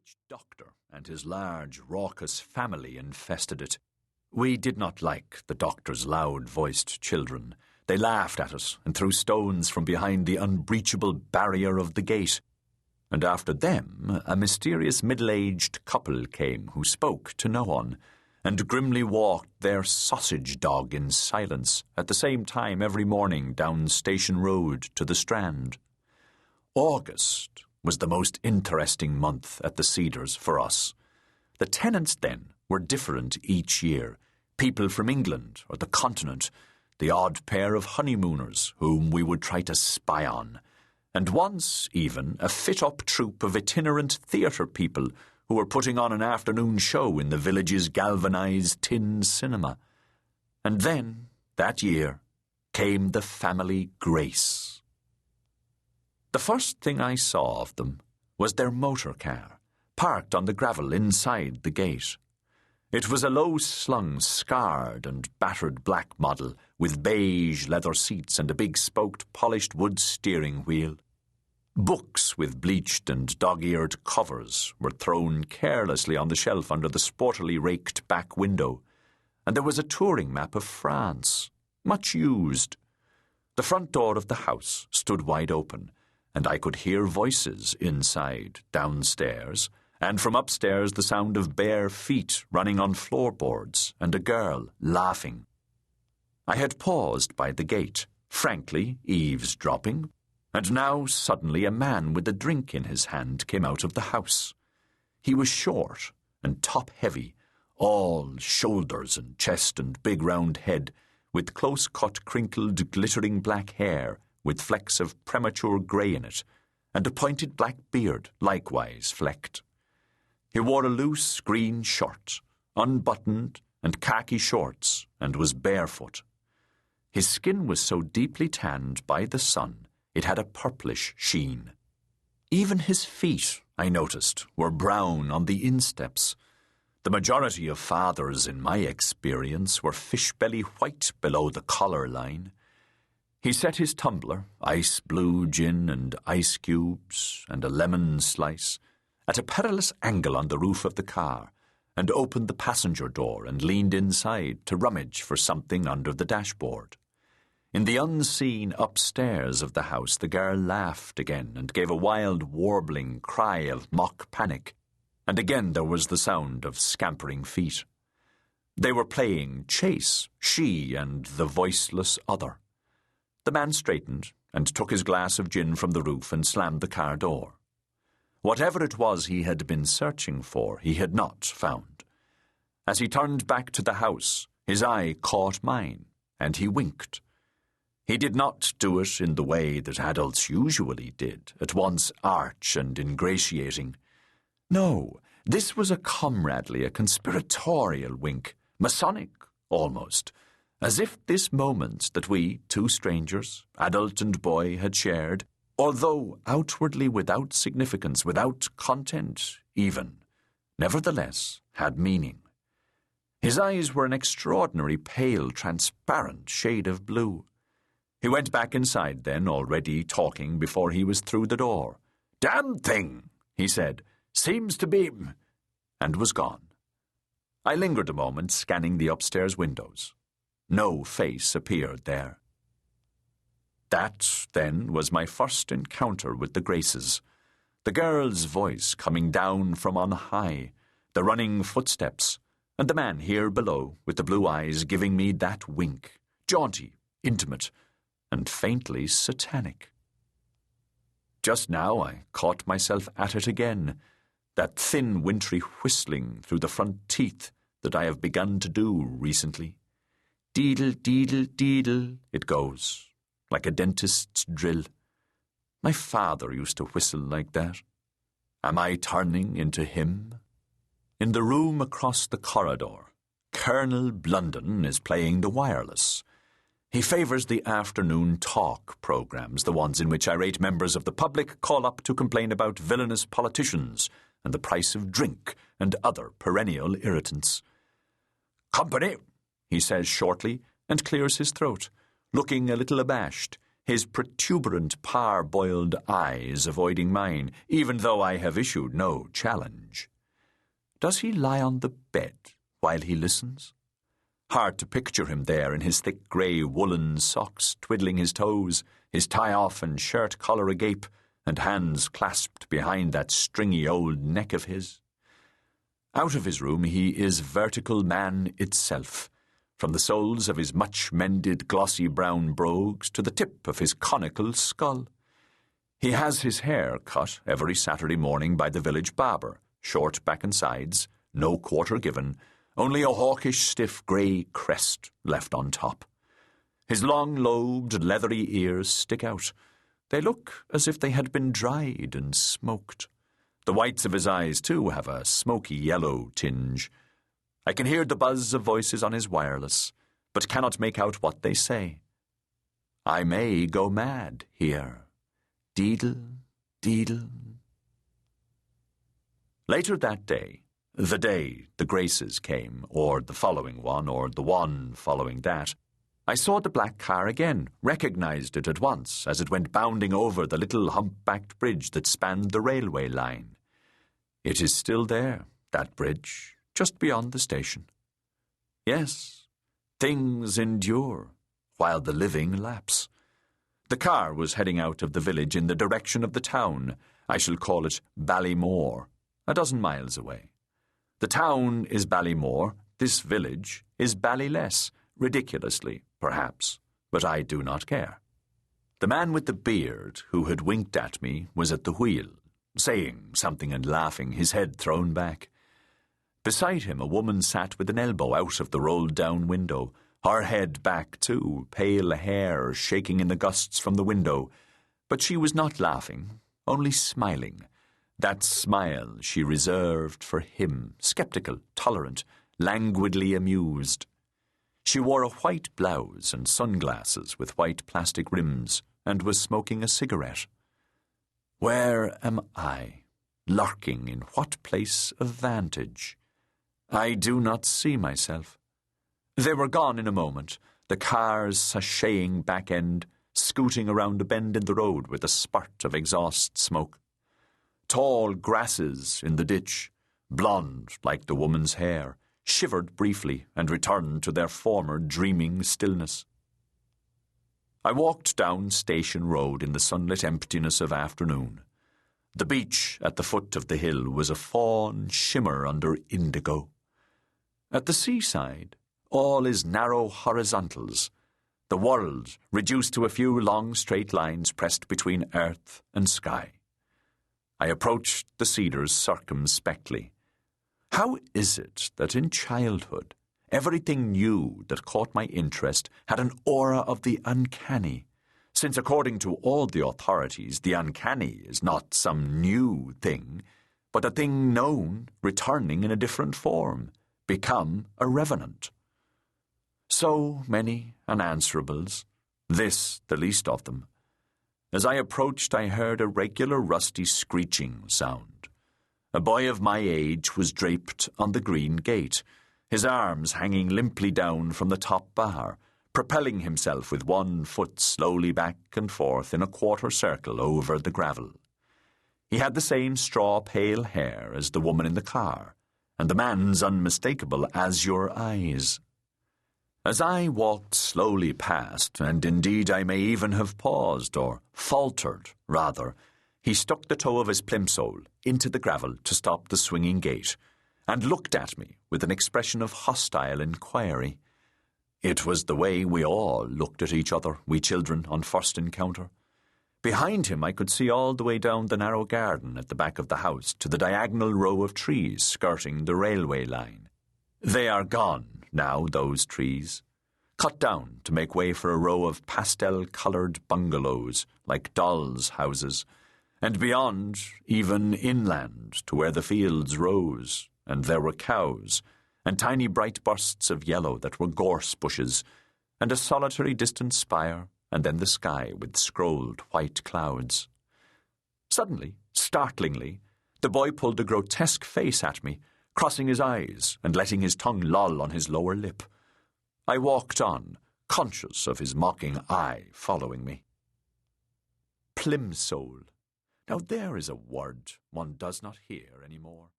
rich doctor and his large, raucous family infested it. We did not like the doctor's loud-voiced children. They laughed at us and threw stones from behind the unbreachable barrier of the gate. And after them, a mysterious middle-aged couple came who spoke to no one, and grimly walked their sausage dog in silence at the same time every morning down Station Road to the Strand. August was the most interesting month at the Cedars for us. The tenants then were different each year, people from England or the continent, the odd pair of honeymooners whom we would try to spy on, and once even a fit-up troupe of itinerant theatre people who were putting on an afternoon show in the village's galvanized tin cinema. And then, that year, came the family Grace. The first thing I saw of them was their motor car, parked on the gravel inside the gate. It was a low-slung, scarred and battered black model with beige leather seats and a big spoked polished wood steering wheel. Books with bleached and dog-eared covers were thrown carelessly on the shelf under the sportily raked back window, and there was a touring map of France, much used. The front door of the house stood wide open, and I could hear voices inside, downstairs, and from upstairs the sound of bare feet running on floorboards and a girl laughing. I had paused by the gate, frankly eavesdropping, and now suddenly a man with a drink in his hand came out of the house. He was short and top-heavy, all shoulders and chest and big round head, with close-cut, crinkled, glittering black hair with flecks of premature grey in it, and a pointed black beard, likewise flecked. He wore a loose green shirt, unbuttoned, and khaki shorts, and was barefoot. His skin was so deeply tanned by the sun it had a purplish sheen. Even his feet, I noticed, were brown on the insteps. The majority of fathers, in my experience, were fish-belly white below the collar line. He set his tumbler, ice blue gin and ice cubes, and a lemon slice, at a perilous angle on the roof of the car, and opened the passenger door and leaned inside to rummage for something under the dashboard. In the unseen upstairs of the house, the girl laughed again and gave a wild, warbling cry of mock panic, and again there was the sound of scampering feet. They were playing chase, she and the voiceless other. The man straightened and took his glass of gin from the roof and slammed the car door. Whatever it was he had been searching for, he had not found. As he turned back to the house, his eye caught mine, and he winked. He did not do it in the way that adults usually did, at once arch and ingratiating. No, this was a comradely, a conspiratorial wink, Masonic almost, as if this moment that we, two strangers, adult and boy, had shared, although outwardly without significance, without content even, nevertheless had meaning. His eyes were an extraordinary pale, transparent shade of blue. He went back inside then, already talking before he was through the door. "Damn thing," he said. "Seems to be—" and was gone. I lingered a moment, scanning the upstairs windows. No face appeared there. That, then, was my first encounter with the Graces. The girl's voice coming down from on high, the running footsteps, and the man here below with the blue eyes giving me that wink, jaunty, intimate, and faintly satanic. Just now I caught myself at it again, that thin wintry whistling through the front teeth that I have begun to do recently. Deedle, deedle, deedle, it goes, like a dentist's drill. My father used to whistle like that. Am I turning into him? In the room across the corridor, Colonel Blunden is playing the wireless. He favours the afternoon talk programmes, the ones in which irate members of the public call up to complain about villainous politicians and the price of drink and other perennial irritants. "Company," he says shortly, and clears his throat, looking a little abashed, his protuberant, parboiled eyes avoiding mine, even though I have issued no challenge. Does he lie on the bed while he listens? Hard to picture him there in his thick grey woolen socks, twiddling his toes, his tie off and shirt collar agape, and hands clasped behind that stringy old neck of his. Out of his room he is vertical man itself, from the soles of his much-mended glossy brown brogues to the tip of his conical skull. He has his hair cut every Saturday morning by the village barber, short back and sides, no quarter given, only a hawkish stiff grey crest left on top. His long-lobed, leathery ears stick out. They look as if they had been dried and smoked. The whites of his eyes, too, have a smoky yellow tinge. I can hear the buzz of voices on his wireless, but cannot make out what they say. I may go mad here. Deedle, deedle. Later that day, the day the Graces came, or the following one, or the one following that, I saw the black car again, recognized it at once as it went bounding over the little hump-backed bridge that spanned the railway line. It is still there, that bridge, just beyond the station. Yes, things endure, while the living lapse. The car was heading out of the village in the direction of the town. I shall call it Ballymore, a dozen miles away. The town is Ballymore, this village is Ballyless, ridiculously, perhaps, but I do not care. The man with the beard who had winked at me was at the wheel, saying something and laughing, his head thrown back. Beside him a woman sat with an elbow out of the rolled-down window, her head back too, pale hair shaking in the gusts from the window. But she was not laughing, only smiling. That smile she reserved for him, sceptical, tolerant, languidly amused. She wore a white blouse and sunglasses with white plastic rims, and was smoking a cigarette. Where am I, lurking in what place of vantage? I do not see myself. They were gone in a moment, the car's sashaying back end, scooting around a bend in the road with a spurt of exhaust smoke. Tall grasses in the ditch, blonde like the woman's hair, shivered briefly and returned to their former dreaming stillness. I walked down Station Road in the sunlit emptiness of afternoon. The beach at the foot of the hill was a fawn shimmer under indigo. At the seaside, all is narrow horizontals, the world reduced to a few long straight lines pressed between earth and sky. I approached the cedars circumspectly. How is it that in childhood everything new that caught my interest had an aura of the uncanny, since according to all the authorities the uncanny is not some new thing, but a thing known returning in a different form, become a revenant? So many unanswerables, this the least of them. As I approached, I heard a regular rusty screeching sound. A boy of my age was draped on the green gate, his arms hanging limply down from the top bar, propelling himself with one foot slowly back and forth in a quarter circle over the gravel. He had the same straw-pale hair as the woman in the car, and the man's unmistakable azure eyes. As I walked slowly past, and indeed I may even have paused, or faltered, rather, he stuck the toe of his plimsoll into the gravel to stop the swinging gate, and looked at me with an expression of hostile inquiry. It was the way we all looked at each other, we children, on first encounter. Behind him I could see all the way down the narrow garden at the back of the house to the diagonal row of trees skirting the railway line. They are gone now, those trees, cut down to make way for a row of pastel-coloured bungalows like dolls' houses, and beyond, even inland to where the fields rose, and there were cows, and tiny bright bursts of yellow that were gorse bushes, and a solitary distant spire, and then the sky with scrolled white clouds. Suddenly, startlingly, the boy pulled a grotesque face at me, crossing his eyes and letting his tongue loll on his lower lip. I walked on, conscious of his mocking eye following me. plimsoll. Now there is a word one does not hear any more.